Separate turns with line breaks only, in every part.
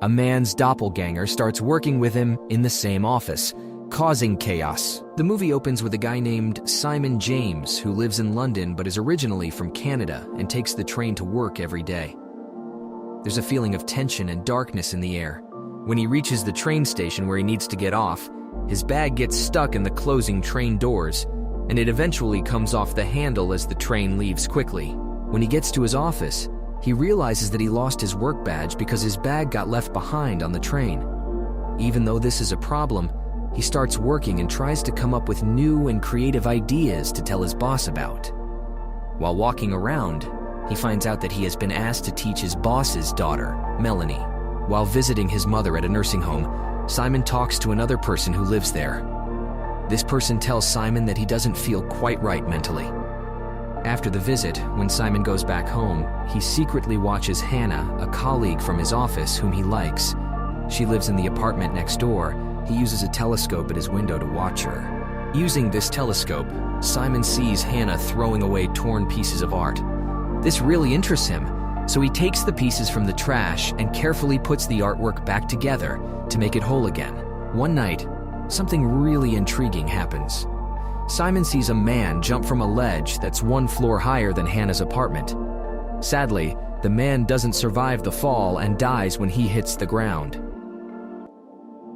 A man's doppelganger starts working with him in the same office, causing chaos. The movie opens with a guy named Simon James who lives in London but is originally from Canada and takes the train to work every day. There's a feeling of tension and darkness in the air. When he reaches the train station where he needs to get off, his bag gets stuck in the closing train doors, and it eventually comes off the handle as the train leaves quickly. When he gets to his office, he realizes that he lost his work badge because his bag got left behind on the train. Even though this is a problem, he starts working and tries to come up with new and creative ideas to tell his boss about. While walking around, he finds out that he has been asked to teach his boss's daughter, Melanie. While visiting his mother at a nursing home, Simon talks to another person who lives there. This person tells Simon that he doesn't feel quite right mentally. After the visit, when Simon goes back home, he secretly watches Hannah, a colleague from his office whom he likes. She lives in the apartment next door. He uses a telescope at his window to watch her. Using this telescope, Simon sees Hannah throwing away torn pieces of art. This really interests him, so he takes the pieces from the trash and carefully puts the artwork back together to make it whole again. One night, something really intriguing happens. Simon sees a man jump from a ledge that's 1 floor higher than Hannah's apartment. Sadly, the man doesn't survive the fall and dies when he hits the ground.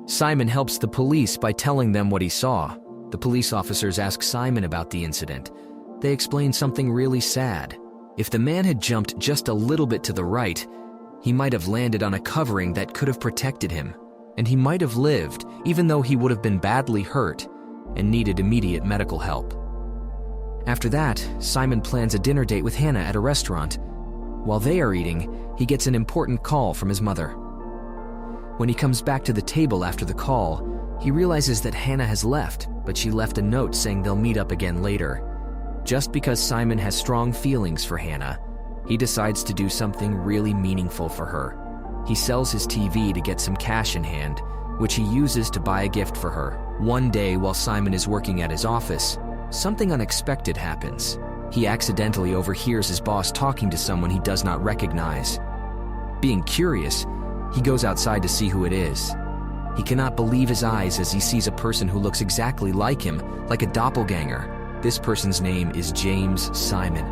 Simon helps the police by telling them what he saw. The police officers ask Simon about the incident. They explain something really sad. If the man had jumped just a little bit to the right, he might have landed on a covering that could have protected him, and he might have lived, even though he would have been badly hurt and needed immediate medical help. After that, Simon plans a dinner date with Hannah at a restaurant. While they are eating, he gets an important call from his mother. When he comes back to the table after the call, he realizes that Hannah has left, but she left a note saying they'll meet up again later. Just because Simon has strong feelings for Hannah, he decides to do something really meaningful for her. He sells his TV to get some cash in hand, which he uses to buy a gift for her. One day, while Simon is working at his office, something unexpected happens. He accidentally overhears his boss talking to someone he does not recognize. Being curious, he goes outside to see who it is. He cannot believe his eyes as he sees a person who looks exactly like him, like a doppelganger. This person's name is James Simon.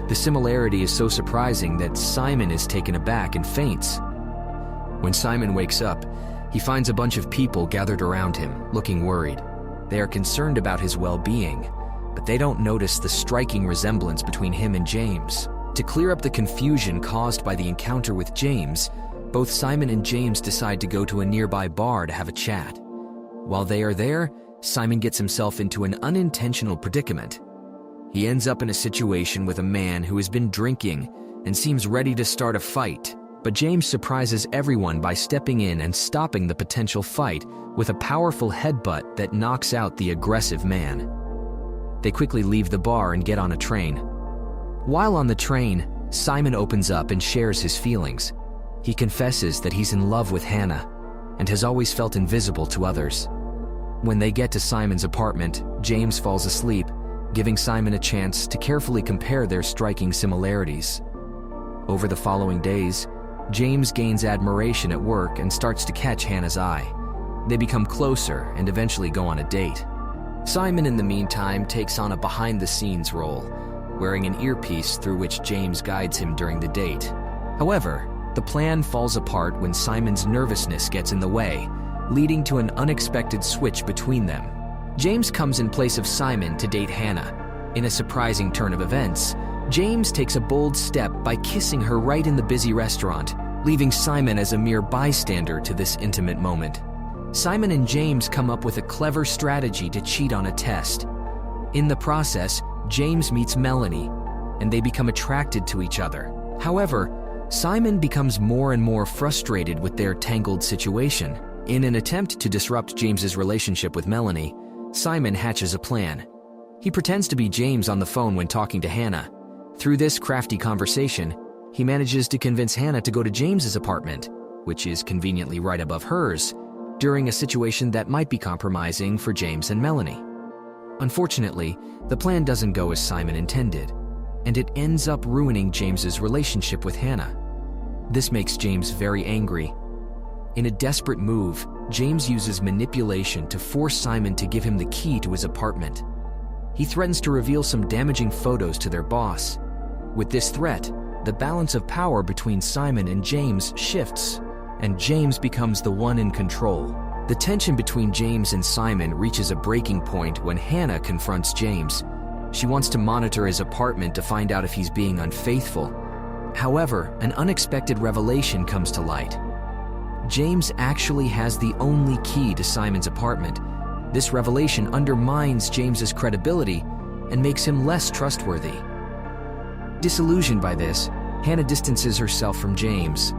The similarity is so surprising that Simon is taken aback and faints. When Simon wakes up, he finds a bunch of people gathered around him, looking worried. They are concerned about his well-being, but they don't notice the striking resemblance between him and James. To clear up the confusion caused by the encounter with James, both Simon and James decide to go to a nearby bar to have a chat. While they are there, Simon gets himself into an unintentional predicament. He ends up in a situation with a man who has been drinking and seems ready to start a fight, but James surprises everyone by stepping in and stopping the potential fight with a powerful headbutt that knocks out the aggressive man. They quickly leave the bar and get on a train. While on the train, Simon opens up and shares his feelings. He confesses that he's in love with Hannah and has always felt invisible to others. When they get to Simon's apartment, James falls asleep, giving Simon a chance to carefully compare their striking similarities. Over the following days, James gains admiration at work and starts to catch Hannah's eye. They become closer and eventually go on a date. Simon, in the meantime, takes on a behind-the-scenes role, wearing an earpiece through which James guides him during the date. However, the plan falls apart when Simon's nervousness gets in the way, leading to an unexpected switch between them. James comes in place of Simon to date Hannah. In a surprising turn of events, James takes a bold step by kissing her right in the busy restaurant, leaving Simon as a mere bystander to this intimate moment. Simon and James come up with a clever strategy to cheat on a test. In the process, James meets Melanie, and they become attracted to each other. However, Simon becomes more and more frustrated with their tangled situation. In an attempt to disrupt James's relationship with Melanie, Simon hatches a plan. He pretends to be James on the phone when talking to Hannah. Through this crafty conversation, he manages to convince Hannah to go to James's apartment, which is conveniently right above hers, during a situation that might be compromising for James and Melanie. Unfortunately, the plan doesn't go as Simon intended, and it ends up ruining James's relationship with Hannah. This makes James very angry. In a desperate move, James uses manipulation to force Simon to give him the key to his apartment. He threatens to reveal some damaging photos to their boss. With this threat, the balance of power between Simon and James shifts, and James becomes the one in control. The tension between James and Simon reaches a breaking point when Hannah confronts James. She wants to monitor his apartment to find out if he's being unfaithful. However, an unexpected revelation comes to light. James actually has the only key to Simon's apartment. This revelation undermines James's credibility and makes him less trustworthy. Disillusioned by this, Hannah distances herself from James.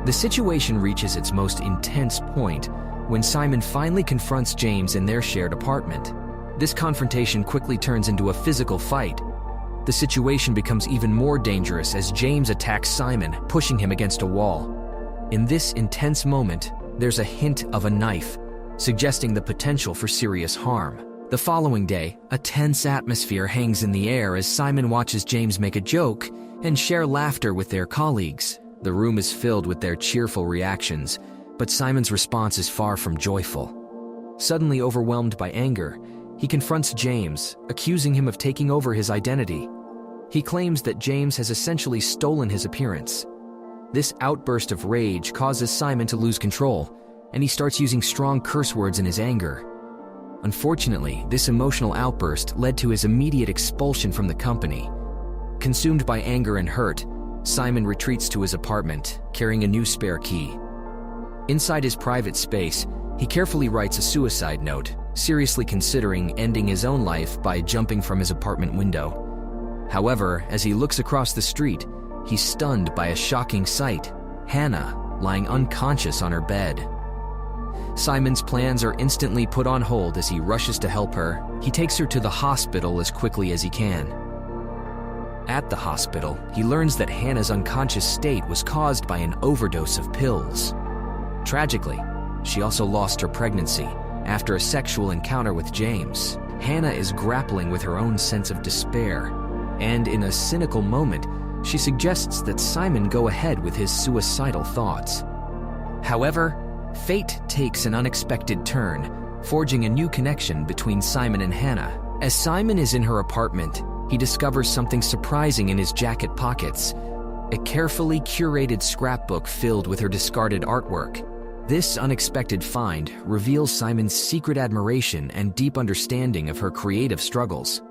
The situation reaches its most intense point when Simon finally confronts James in their shared apartment. This confrontation quickly turns into a physical fight. The situation becomes even more dangerous as James attacks Simon, pushing him against a wall. In this intense moment, there's a hint of a knife, suggesting the potential for serious harm. The following day, a tense atmosphere hangs in the air as Simon watches James make a joke and share laughter with their colleagues. The room is filled with their cheerful reactions, but Simon's response is far from joyful. Suddenly overwhelmed by anger, he confronts James, accusing him of taking over his identity. He claims that James has essentially stolen his appearance. This outburst of rage causes Simon to lose control, and he starts using strong curse words in his anger. Unfortunately, this emotional outburst led to his immediate expulsion from the company. Consumed by anger and hurt, Simon retreats to his apartment, carrying a new spare key. Inside his private space, he carefully writes a suicide note, seriously considering ending his own life by jumping from his apartment window. However, as he looks across the street, he's stunned by a shocking sight: Hannah lying unconscious on her bed. Simon's plans are instantly put on hold as he rushes to help her. He takes her to the hospital as quickly as he can. At the hospital, he learns that Hannah's unconscious state was caused by an overdose of pills. Tragically, she also lost her pregnancy after a sexual encounter with James. Hannah is grappling with her own sense of despair, and in a cynical moment, she suggests that Simon go ahead with his suicidal thoughts. However, fate takes an unexpected turn, forging a new connection between Simon and Hannah. As Simon is in her apartment, he discovers something surprising in his jacket pockets: a carefully curated scrapbook filled with her discarded artwork. This unexpected find reveals Simon's secret admiration and deep understanding of her creative struggles.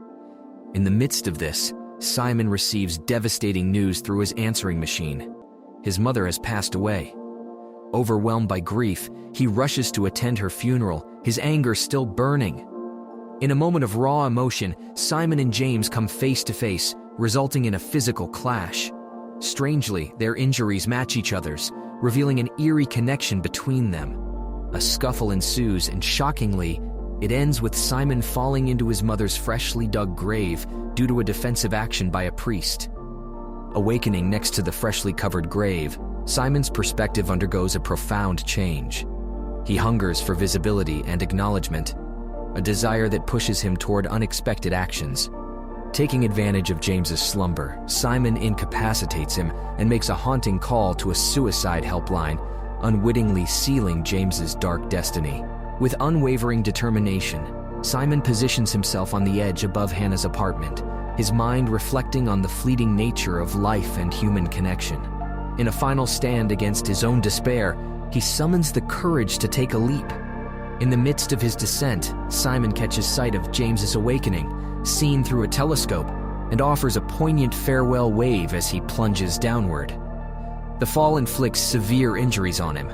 In the midst of this, Simon receives devastating news through his answering machine. His mother has passed away. Overwhelmed by grief, he rushes to attend her funeral, his anger still burning. In a moment of raw emotion, Simon and James come face to face, resulting in a physical clash. Strangely, their injuries match each other's, revealing an eerie connection between them. A scuffle ensues, and shockingly, it ends with Simon falling into his mother's freshly dug grave due to a defensive action by a priest. Awakening next to the freshly covered grave, Simon's perspective undergoes a profound change. He hungers for visibility and acknowledgement, a desire that pushes him toward unexpected actions. Taking advantage of James's slumber, Simon incapacitates him and makes a haunting call to a suicide helpline, unwittingly sealing James's dark destiny. With unwavering determination, Simon positions himself on the edge above Hannah's apartment, his mind reflecting on the fleeting nature of life and human connection. In a final stand against his own despair, he summons the courage to take a leap. In the midst of his descent, Simon catches sight of James's awakening, seen through a telescope, and offers a poignant farewell wave as he plunges downward. The fall inflicts severe injuries on him,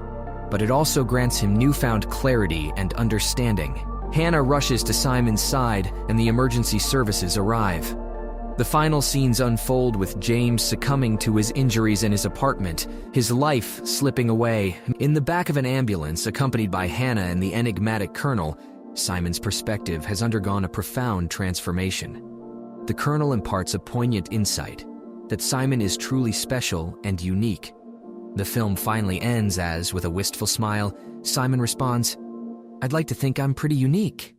but it also grants him newfound clarity and understanding. Hannah rushes to Simon's side, and the emergency services arrive. The final scenes unfold with James succumbing to his injuries in his apartment, his life slipping away. In the back of an ambulance, accompanied by Hannah and the enigmatic Colonel, Simon's perspective has undergone a profound transformation. The Colonel imparts a poignant insight that Simon is truly special and unique. The film finally ends as, with a wistful smile, Simon responds, "I'd like to think I'm pretty unique."